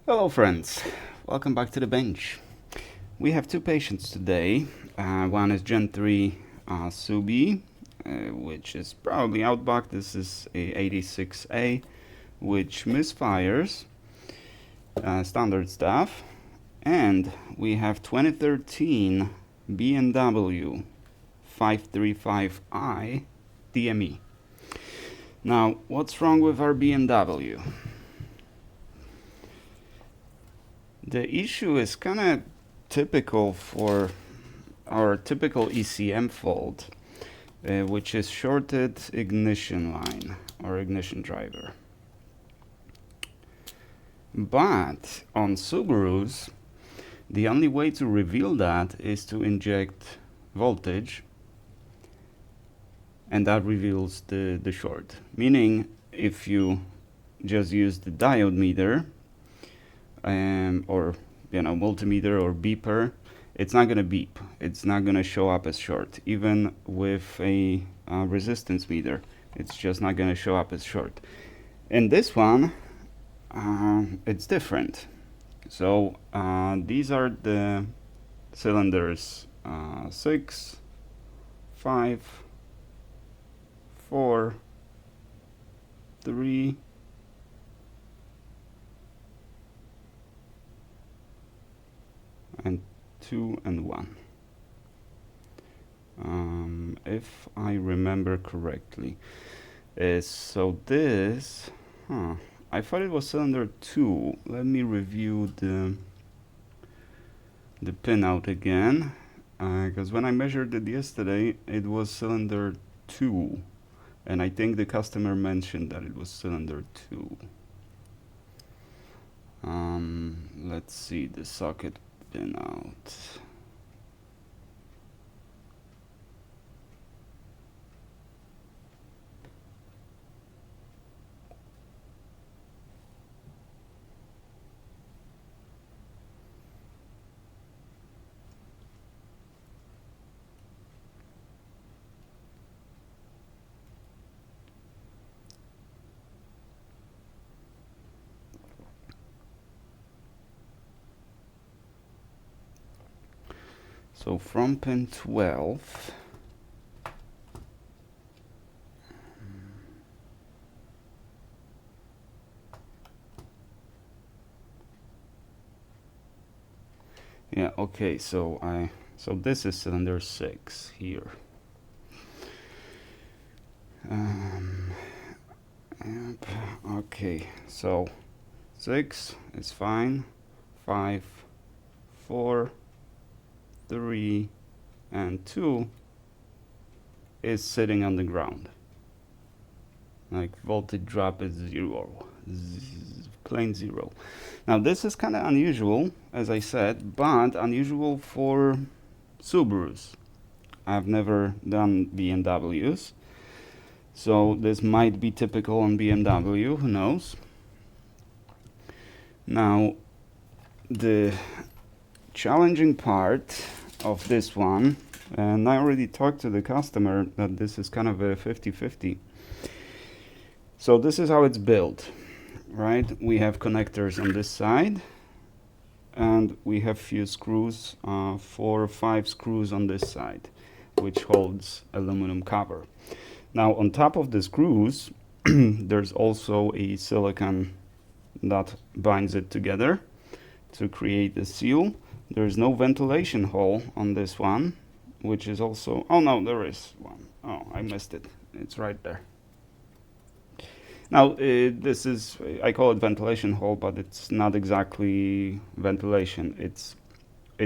Hello friends, welcome back to the bench. We have two patients today. One is Gen 3 Subi, which is probably Outback. This is a 86A, which misfires, standard stuff. And we have 2013 BMW 535i DME. Now, what's wrong with our BMW? The issue is kind of typical for our typical ECM fault, which is shorted ignition line or ignition driver. But on Subarus, the only way to reveal that is to inject voltage, and that reveals the short. Meaning, if you just use the diode meter, or multimeter or beeper, it's not going to beep. It's not going to show up as short. Even with a resistance meter, it's just not going to show up as short. In this one, it's different. So these are the cylinders 6, 5, 4, 3, and 2 and 1. If I remember correctly. So this, I thought it was cylinder 2. Let me review the pinout again, because when I measured it yesterday, it was cylinder 2, and I think the customer mentioned that it was cylinder 2. Let's see the socket pinout. So from pin 12, yeah, okay, so this is cylinder 6 here. Okay, so 6 is fine, 5, 4, 3, and 2 is sitting on the ground. Like voltage drop is 0, plain 0. Now this is kind of unusual, as I said, but unusual for Subarus. I've never done BMWs, so this might be typical on BMW, who knows. Now the challenging part of this one, and I already talked to the customer that this is kind of a 50-50. So this is how it's built, right? We have connectors on this side, and we have few screws, 4 or 5 screws on this side, which holds aluminum cover. Now on top of the screws, there's also a silicone that binds it together to create a seal. There's no ventilation hole on this one, which is also, oh no, there is one. Oh, I missed it. It's right there. Now, this is, I call it ventilation hole, but it's not exactly ventilation. It's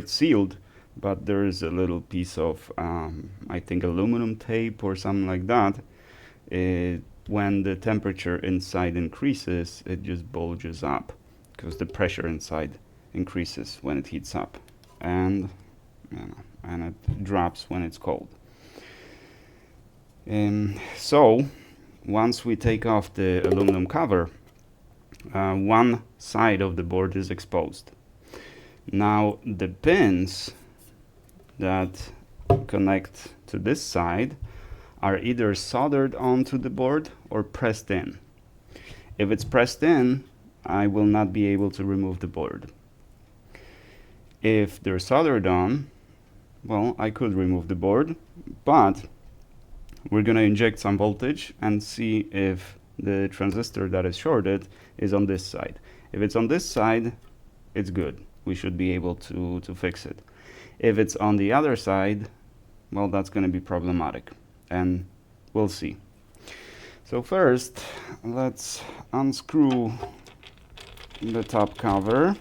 sealed, but there is a little piece of, I think, aluminum tape or something like that. When the temperature inside increases, it just bulges up because the pressure inside increases when it heats up, and and it drops when it's cold. So once we take off the aluminum cover, one side of the board is exposed. Now the pins that connect to this side are either soldered onto the board or pressed in. If it's pressed in, I will not be able to remove the board. If they're soldered on, well, I could remove the board, but we're going to inject some voltage and see if the transistor that is shorted is on this side. If it's on this side, it's good. We should be able to fix it. If it's on the other side, well, that's going to be problematic, and we'll see. So first, let's unscrew the top cover.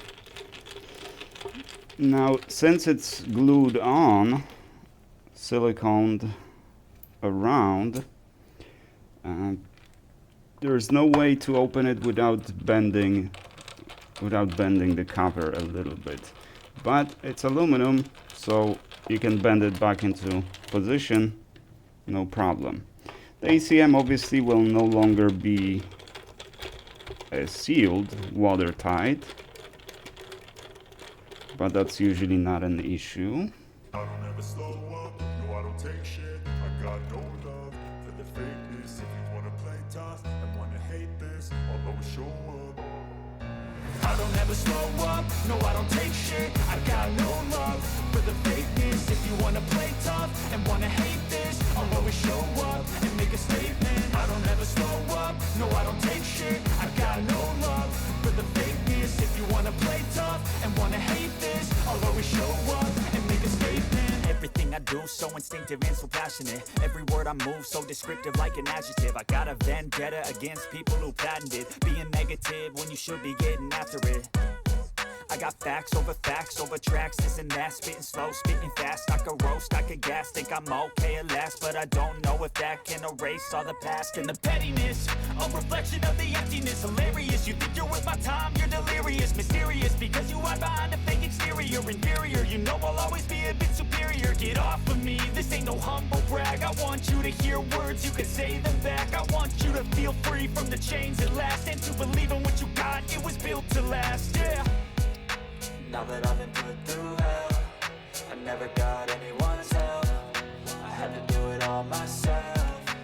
Now, since it's glued on, siliconed around, there's no way to open it without bending the cover a little bit. But it's aluminum, so you can bend it back into position, no problem. The ACM obviously will no longer be sealed, watertight, but that's usually not an issue. I don't ever slow up, no I don't take shit. I got no love for the fakeness. If you wanna play tough and wanna hate this, I'll always show up. I don't ever slow up, no I don't take shit. I got no love for the fakeness. If you wanna play tough and wanna hate this, I'll always show up and make a statement. I don't ever slow up, no I don't take shit. I got no love for the fakeness. If you wanna play tough and wanna hate this, I'll always show up and make a statement. Everything I do so instinctive and so passionate. Every word I move so descriptive like an adjective. I got a vendetta against people who patented being negative when you should be getting after it. I got facts over tracks, this and that. Spitting slow, spitting fast. I could roast, I could gas. Think I'm okay at last, but I don't know if that can erase all the past. And the pettiness, a reflection of the emptiness. Hilarious, you think you're worth my time, you're delirious. Mysterious, because you hide behind a fake exterior. Inferior, you know I'll always be a bit superior. Get off of me, this ain't no humble brag. I want you to hear words, you can say them back. I want you to feel free from the chains at last, and to believe in what you got, it was built to last, yeah. Now that I've been put through hell, I never got anyone's help. I had to do it all myself.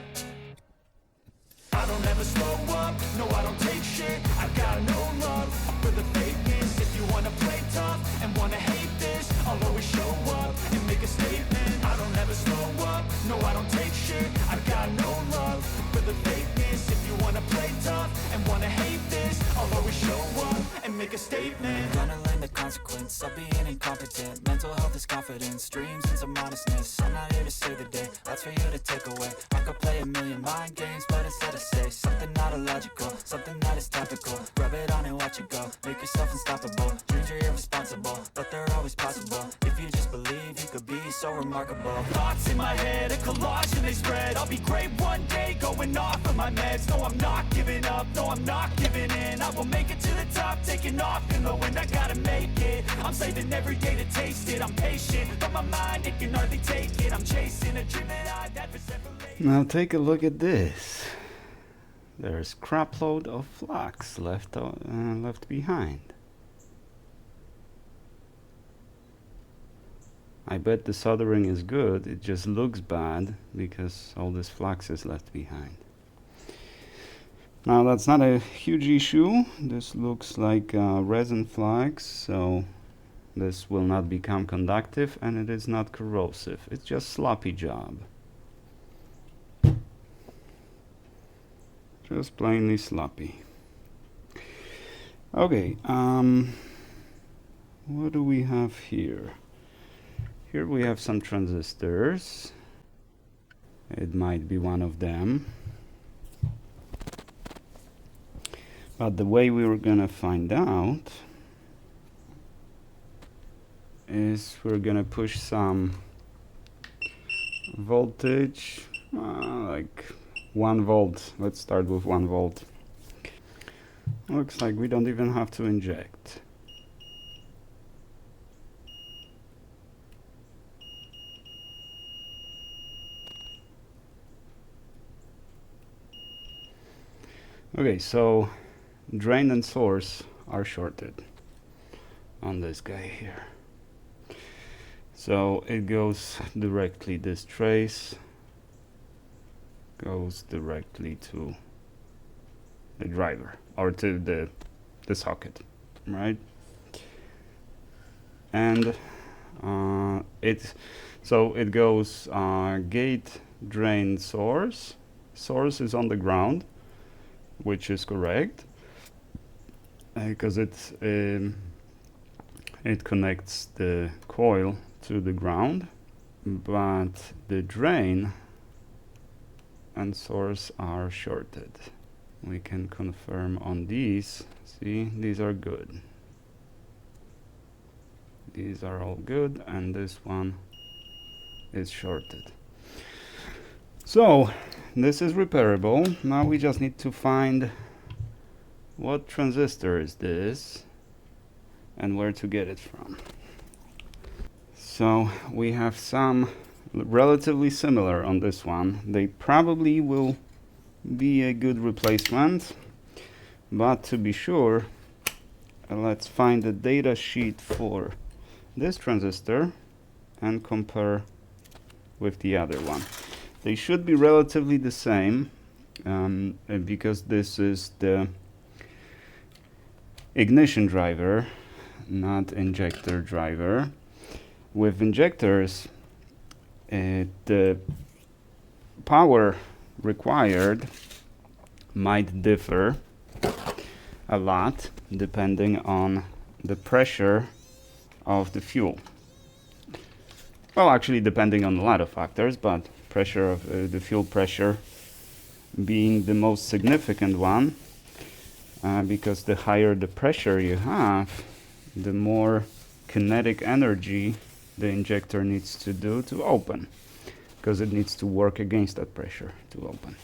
I don't ever slow up, no I don't take shit. I got no love for the fakeness. If you wanna play tough and wanna hate this, I'll always show up and make a statement. I don't ever slow up, no I don't take shit. I got no love for the fakeness. If you wanna play tough and wanna hate this, I'll always show up and make a statement. Gonna learn the consequence of being incompetent. Mental health is confidence, dreams and some modestness. I'm not here to save the day, that's for you to take away. I could play a million mind games, but instead I say something not illogical, something that is topical. Rub it on and watch it go, make yourself unstoppable. Dreams are irresponsible, but they're always possible. If you just believe, you could be so remarkable. Thoughts in my head, a collage and they spread. I'll be great one day, going off of my meds. No, I'm not giving up, no, I'm not giving in. I will make it to the top, taking off in the wind. I gotta make it, I'm saving every day to taste it. I'm patient, but my mind, it can hardly take it. I'm chasing a dream that I've had for several days. Now take a look at this. There's crapload of flux left behind. I bet the soldering is good, it just looks bad because all this flux is left behind. Now that's not a huge issue. This looks like resin flux, so this will not become conductive and it is not corrosive. It's just sloppy job. Just plainly sloppy. Okay, what do we have here? Here we have some transistors. It might be one of them. But the way we were gonna find out is we're gonna push some voltage, like 1 volt. Let's start with 1 volt. Looks like we don't even have to inject. Okay, so drain and source are shorted on this guy here. So it goes directly, this trace goes directly to the driver, or to the the socket, right? And it goes gate, drain, source. Source is on the ground, which is correct, because it connects the coil to the ground, but the drain and source are shorted. We can confirm on these. See, these are good. These are all good, and this one is shorted. So this is repairable. Now we just need to find what transistor is this and where to get it from. So we have some relatively similar on this one. They probably will be a good replacement, but to be sure, let's find the data sheet for this transistor and compare with the other one. They should be relatively the same, because this is the ignition driver, not injector driver. With injectors, the power required might differ a lot depending on the pressure of the fuel. Well, actually depending on a lot of factors, but pressure of the fuel pressure being the most significant one, because the higher the pressure you have, the more kinetic energy the injector needs to do to open, because it needs to work against that pressure to open.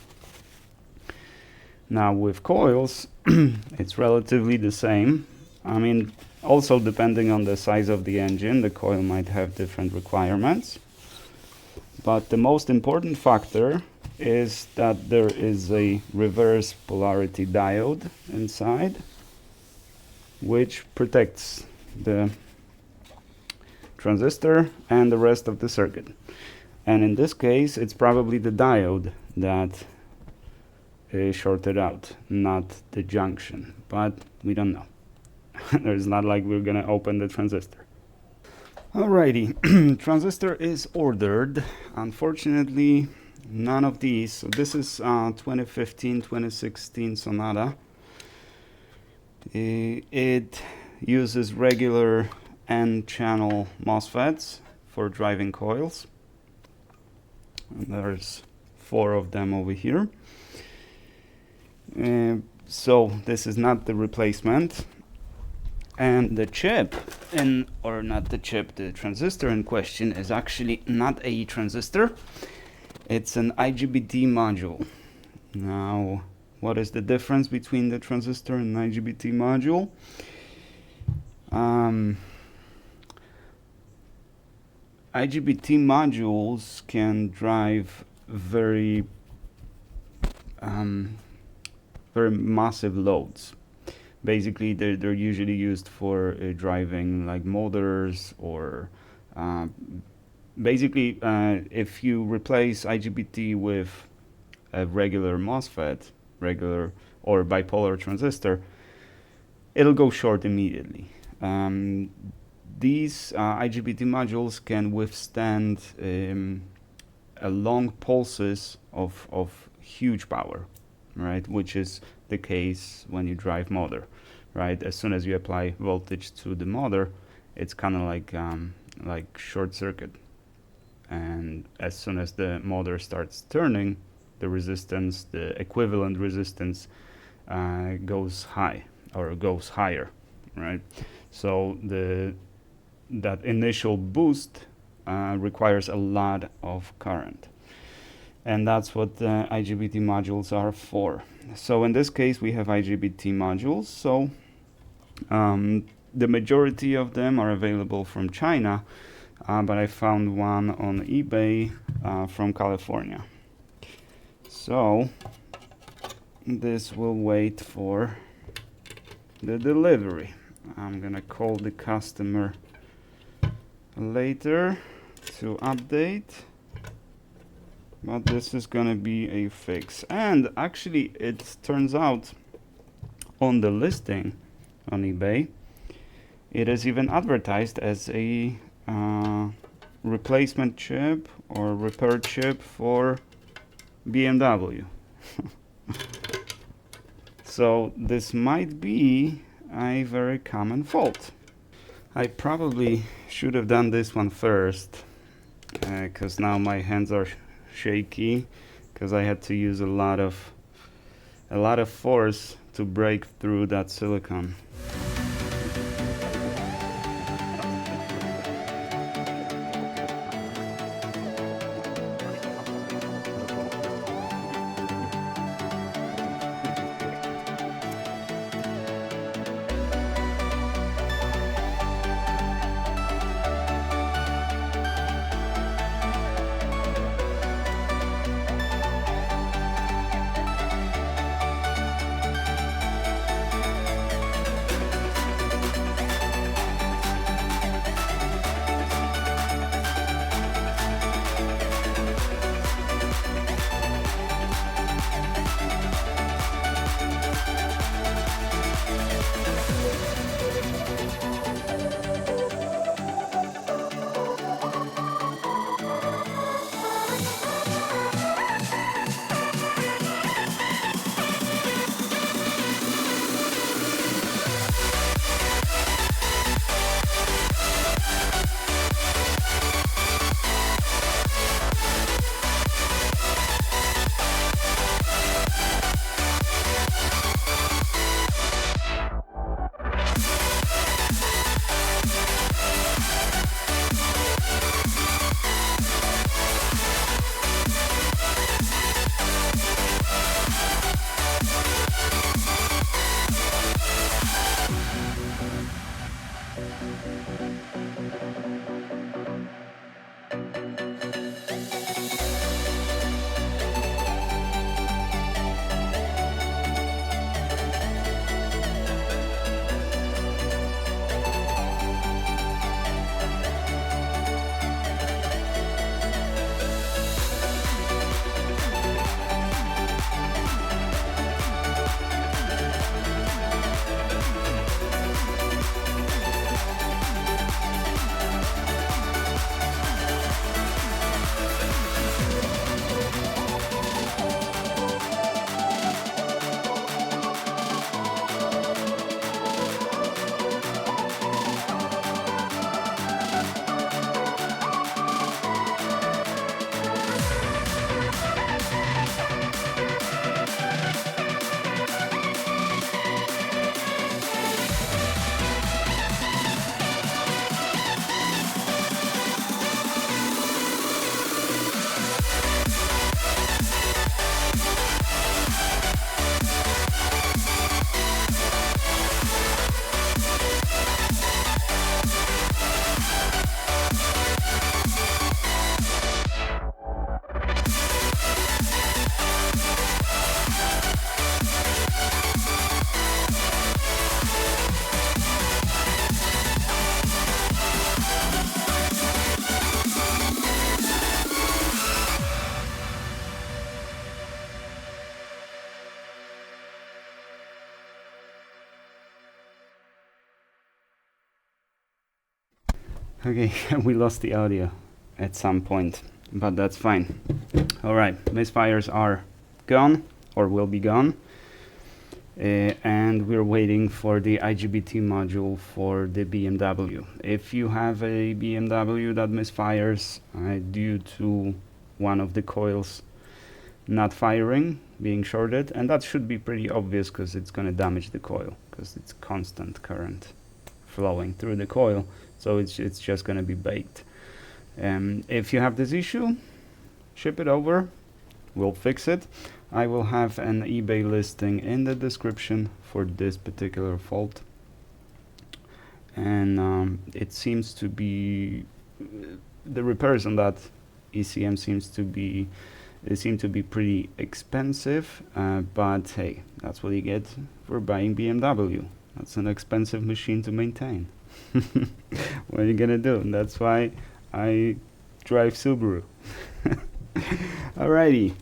Now with coils, it's relatively the same. I mean, also depending on the size of the engine, the coil might have different requirements. But the most important factor is that there is a reverse polarity diode inside, which protects the transistor and the rest of the circuit. And in this case, it's probably the diode that is shorted out, not the junction, but we don't know. It's not like we're gonna open the transistor. Alrighty, transistor is ordered. Unfortunately, none of these. So this is 2015-2016 Sonata. It uses regular N-channel MOSFETs for driving coils. And there's 4 of them over here. So this is not the replacement. And the chip the transistor in question is actually not a transistor. It's an IGBT module. Now, what is the difference between the transistor and IGBT module? IGBT modules can drive very massive loads. Basically, they're usually used for driving like motors, or basically if you replace IGBT with a regular MOSFET, regular or bipolar transistor, it'll go short immediately. These IGBT modules can withstand a long pulses of huge power, right? Which is the case when you drive motor, right? As soon as you apply voltage to the motor, it's kind of like short circuit. And as soon as the motor starts turning, the resistance, the equivalent resistance, goes high or goes higher, right? So that initial boost requires a lot of current. And that's what the IGBT modules are for. So in this case, we have IGBT modules. So the majority of them are available from China, but I found one on eBay from California. So this will wait for the delivery. I'm gonna call the customer later to update. But this is gonna be a fix. And actually, it turns out on the listing, on eBay. It is even advertised as a replacement chip or repair chip for BMW. So this might be a very common fault. I probably should have done this one first, because now my hands are shaky, because I had to use a lot of force to break through that silicone. Okay, we lost the audio at some point, but that's fine. Alright, misfires are gone, or will be gone. And we're waiting for the IGBT module for the BMW. If you have a BMW that misfires due to one of the coils not firing, being shorted, and that should be pretty obvious because it's going to damage the coil, because it's constant current flowing through the coil, so it's just going to be baked. If you have this issue, ship it over, we'll fix it. I will have an eBay listing in the description for this particular fault, and it seems to be the repairs on that ECM seem to be pretty expensive, but hey, that's what you get for buying BMW. That's an expensive machine to maintain. What are you gonna do? That's why I drive Subaru. Alrighty,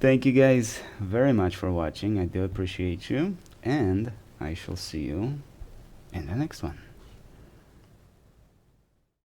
thank you guys very much for watching. I do appreciate you, and I shall see you in the next one.